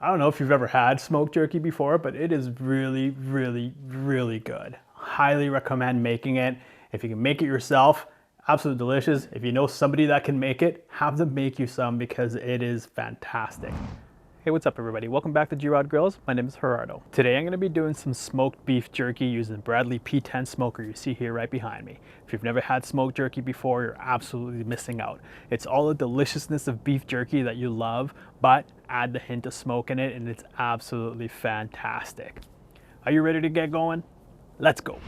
I don't know if you've ever had smoked jerky before, but it is really, really, really good. Highly recommend making it. If you can make it yourself, absolutely delicious. If you know somebody that can make it, have them make you some because it is fantastic. Hey, what's up everybody? Welcome back to G-Rod Grills. My name is Gerardo. Today I'm going to be doing some smoked beef jerky using the Bradley P10 smoker you see here right behind me. If you've never had smoked jerky before, you're absolutely missing out. It's all the deliciousness of beef jerky that you love, but add the hint of smoke in it and it's absolutely fantastic. Are you ready to get going? Let's go.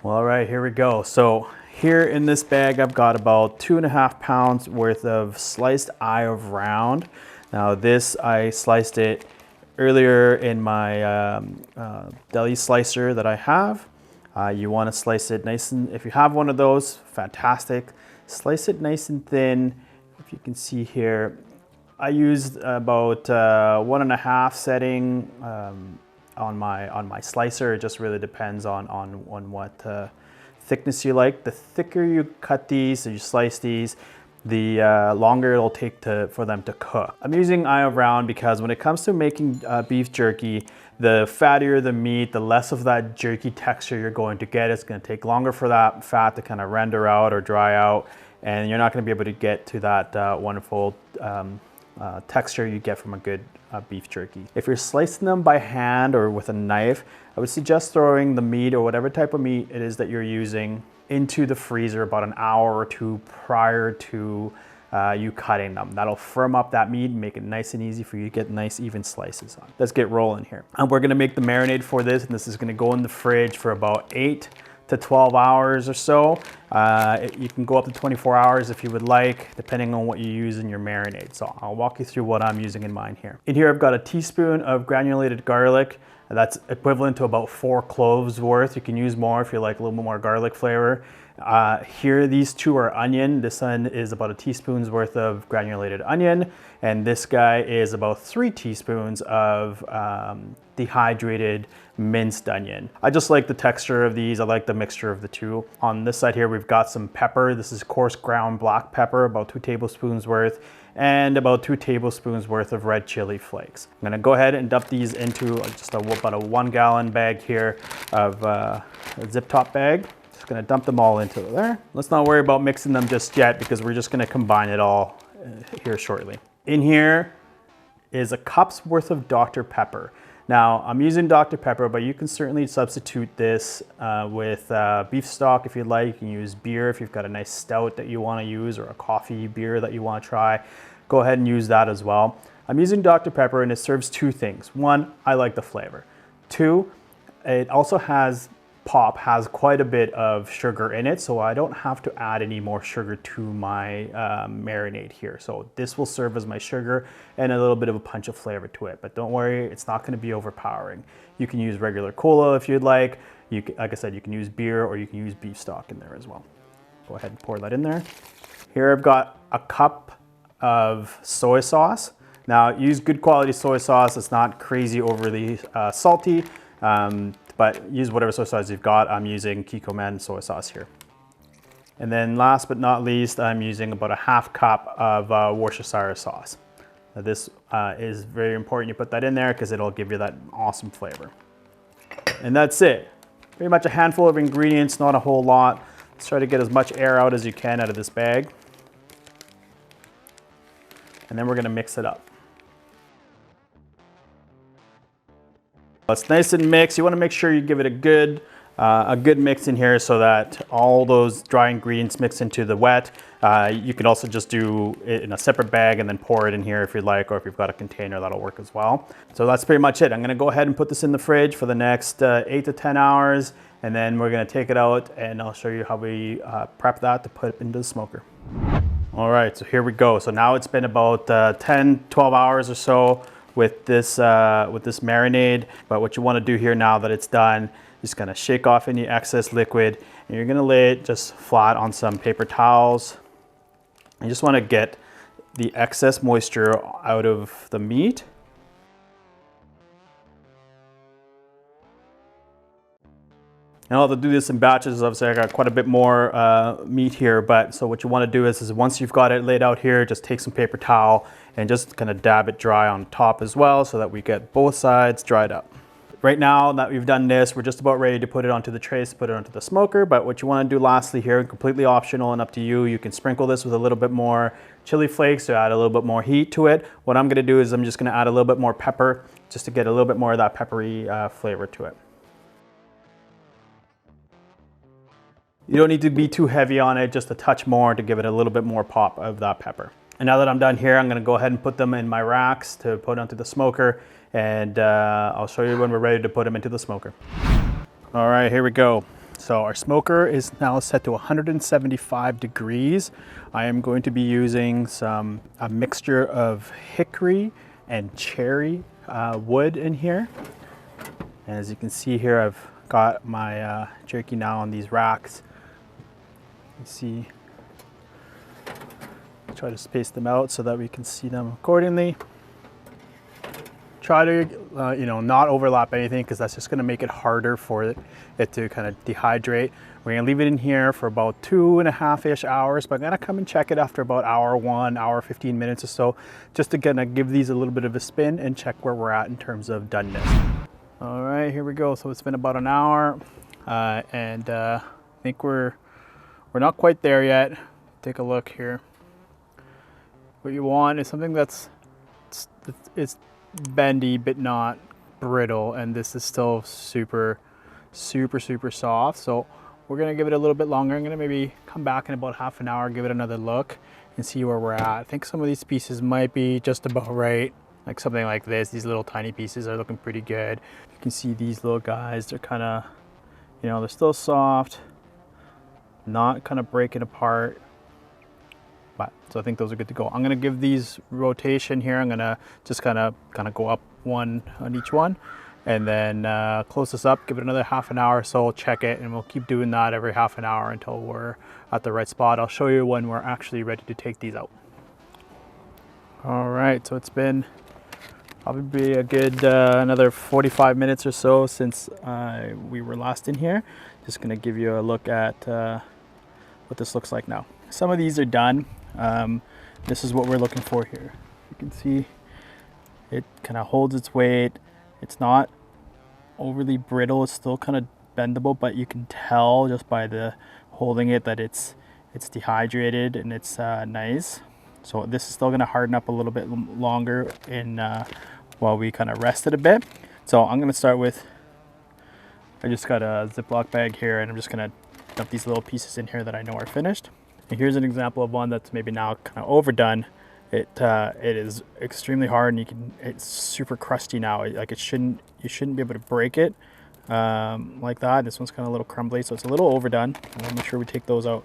Well, all right, here we go. So here in this bag, I've got about 2.5 pounds worth of sliced eye of round. Now this, I sliced it earlier in my deli slicer that I have. You want to slice it nice and, if you have one of those, fantastic. Slice it nice and thin. If you can see here, I used about 1.5 setting on my slicer. It just really depends on what thickness you like. The thicker you cut these, so you slice these, the longer it'll take for them to cook. I'm using eye of round because when it comes to making beef jerky, the fattier the meat, the less of that jerky texture you're going to get. It's going to take longer for that fat to kind of render out or dry out, and you're not going to be able to get to that wonderful texture you get from a good beef jerky. If you're slicing them by hand or with a knife, I would suggest throwing the meat or whatever type of meat it is that you're using into the freezer about an hour or two prior to you cutting them. That'll firm up that meat and make it nice and easy for you to get nice even slices on. Let's get rolling here. And we're gonna make the marinade for this, and this is gonna go in the fridge for about 8 to 12 hours or so. You can go up to 24 hours if you would like, depending on what you use in your marinade. So I'll walk you through what I'm using in mine here. In here I've got a teaspoon of granulated garlic. That's equivalent to about 4 cloves worth. You can use more if you like a little bit more garlic flavor. Here, these two are onion. This one is about a teaspoon's worth of granulated onion, and this guy is about 3 teaspoons of dehydrated minced onion. I just like the texture of these. I like the mixture of the two. On this side here, we've got some pepper. This is coarse ground black pepper, about 2 tablespoons worth, and about 2 tablespoons worth of red chili flakes. I'm gonna go ahead and dump these into just about a 1 gallon bag here of a zip top bag. Just gonna dump them all into there. Let's not worry about mixing them just yet because we're just gonna combine it all here shortly. In here is a cup's worth of Dr. Pepper. Now, I'm using Dr. Pepper, but you can certainly substitute this with beef stock if you'd like. You can use beer if you've got a nice stout that you want to use or a coffee beer that you want to try. Go ahead and use that as well. I'm using Dr. Pepper and it serves 2 things. 1, I like the flavor. 2, it also has quite a bit of sugar in it, so I don't have to add any more sugar to my marinade here. So this will serve as my sugar and a little bit of a punch of flavor to it. But don't worry, it's not going to be overpowering. You can use regular cola if you'd like. Like I said, you can use beer or you can use beef stock in there as well. Go ahead and pour that in there. Here I've got a cup of soy sauce. Now use good quality soy sauce. It's not crazy overly salty. But use whatever soy sauce you've got. I'm using Kikkoman soy sauce here. And then last but not least, I'm using about a 1/2 cup of Worcestershire sauce. Now this is very important you put that in there because it'll give you that awesome flavor. And that's it. Pretty much a handful of ingredients, not a whole lot. Let's try to get as much air out as you can out of this bag. And then we're gonna mix it up. It's nice and mixed. You want to make sure you give it a good mix in here so that all those dry ingredients mix into the wet. You can also just do it in a separate bag and then pour it in here if you'd like, or if you've got a container, that'll work as well. So that's pretty much it. I'm going to go ahead and put this in the fridge for the next 8 to 10 hours, and then we're going to take it out and I'll show you how we prep that to put it into the smoker. All right, so here we go. So now it's been about 10, 12 hours or so with this marinade. But what you want to do here now that it's done, just kind of shake off any excess liquid, and you're going to lay it just flat on some paper towels. You just want to get the excess moisture out of the meat. And I'll have to do this in batches. Obviously, I got quite a bit more meat here, but so what you want to do is once you've got it laid out here, just take some paper towel and just kind of dab it dry on top as well so that we get both sides dried up. Right now that we've done this, we're just about ready to put it onto the trays, put it onto the smoker. But what you want to do lastly here, completely optional and up to you, you can sprinkle this with a little bit more chili flakes to add a little bit more heat to it. What I'm going to do is I'm just going to add a little bit more pepper just to get a little bit more of that peppery flavor to it. You don't need to be too heavy on it, just a touch more to give it a little bit more pop of that pepper. And now that I'm done here, I'm gonna go ahead and put them in my racks to put onto the smoker, and I'll show you when we're ready to put them into the smoker. All right, here we go. So our smoker is now set to 175 degrees. I am going to be using a mixture of hickory and cherry wood in here. And as you can see here, I've got my jerky now on these racks. You see, try to space them out so that we can see them accordingly. Try to, not overlap anything because that's just going to make it harder for it to kind of dehydrate. We're going to leave it in here for about 2.5-ish hours, but I'm going to come and check it after about hour 1, hour 15 minutes or so, just to kind of give these a little bit of a spin and check where we're at in terms of doneness. All right, here we go. So it's been about an hour, and I think we're not quite there yet. Take a look here. What you want is something it's bendy but not brittle, and this is still super soft. So we're gonna give it a little bit longer. I'm gonna maybe come back in about half an hour, give it another look and see where we're at. I think some of these pieces might be just about right. Like something like this, these little tiny pieces are looking pretty good. You can see these little guys, they're kind of, they're still soft, not kind of breaking apart. But so I think those are good to go. I'm gonna give these rotation here. I'm gonna just kind of go up one on each one, and then close this up, give it another half an hour or so, check it, and we'll keep doing that every half an hour until we're at the right spot. I'll show you when we're actually ready to take these out. All right, so it's been probably a good another 45 minutes or so since we were last in here. Just gonna give you a look at what this looks like now. Some of these are done. This is what we're looking for here. You can see it kind of holds its weight. It's not overly brittle. It's still kind of bendable, but you can tell just by the holding it that it's dehydrated and it's nice. So this is still going to harden up a little bit longer while we kind of rest it a bit. So I'm going to start with, I just got a Ziploc bag here, and I'm just going to dump these little pieces in here that I know are finished. And here's an example of one that's maybe now kind of overdone. It is extremely hard, and it's super crusty now. You shouldn't be able to break it like that. This one's kind of a little crumbly, so it's a little overdone. We'll make sure we take those out.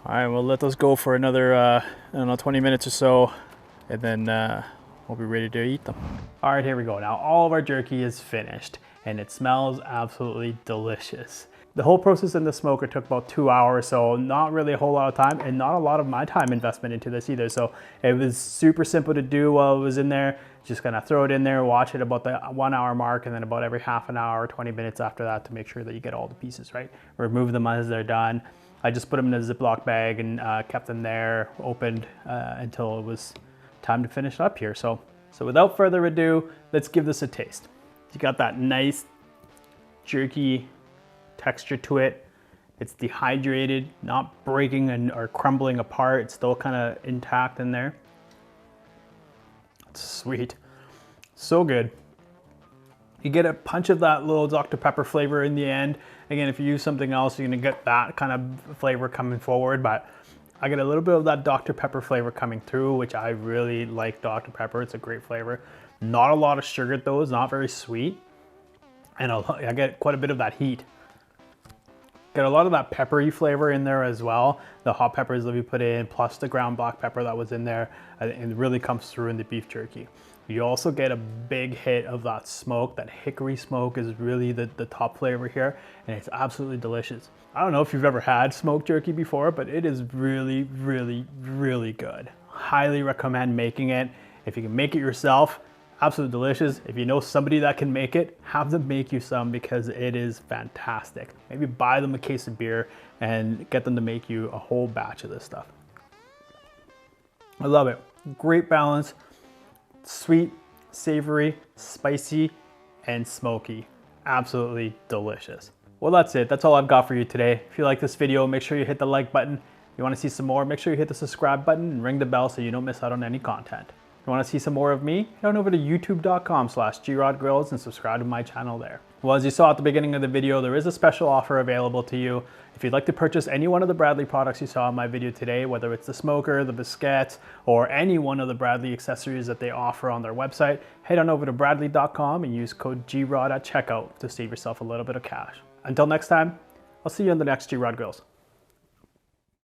All right, we'll let those go for another, I don't know, 20 minutes or so, and then we'll be ready to eat them. All right, here we go. Now all of our jerky is finished, and it smells absolutely delicious. The whole process in the smoker took about 2 hours, so not really a whole lot of time, and not a lot of my time investment into this either. So it was super simple to do while it was in there. Just kind of throw it in there, watch it about the 1 hour mark, and then about every half an hour, 20 minutes after that to make sure that you get all the pieces right. Remove them as they're done. I just put them in a Ziploc bag and kept them there opened until it was time to finish up here. So without further ado, let's give this a taste. You got that nice jerky texture to it. It's dehydrated, not breaking or crumbling apart. It's still kind of intact in there. It's sweet, so good. You get a punch of that little Dr. Pepper flavor in the end. Again, if you use something else, you're gonna get that kind of flavor coming forward, but I get a little bit of that Dr. Pepper flavor coming through, which I really like Dr. Pepper. It's a great flavor. Not a lot of sugar though, it's not very sweet. And I get quite a bit of that heat. Get a lot of that peppery flavor in there as well. The hot peppers that we put in, plus the ground black pepper that was in there, and it really comes through in the beef jerky. You also get a big hit of that smoke. That hickory smoke is really the top flavor here, and it's absolutely delicious. I don't know if you've ever had smoked jerky before, but it is really, really, really good. Highly recommend making it. If you can make it yourself, absolutely delicious. If you know somebody that can make it, have them make you some because it is fantastic. Maybe buy them a case of beer and get them to make you a whole batch of this stuff. I love it. Great balance, sweet, savory, spicy, and smoky. Absolutely delicious. Well, that's it. That's all I've got for you today. If you like this video, make sure you hit the like button. If you want to see some more, make sure you hit the subscribe button and ring the bell so you don't miss out on any content. If you want to see some more of me, head on over to youtube.com/GrodGrills and subscribe to my channel there. Well, as you saw at the beginning of the video, there is a special offer available to you. If you'd like to purchase any one of the Bradley products you saw in my video today, whether it's the smoker, the biscuits, or any one of the Bradley accessories that they offer on their website, head on over to bradley.com and use code GROD at checkout to save yourself a little bit of cash. Until next time, I'll see you on the next G-Rod Grills.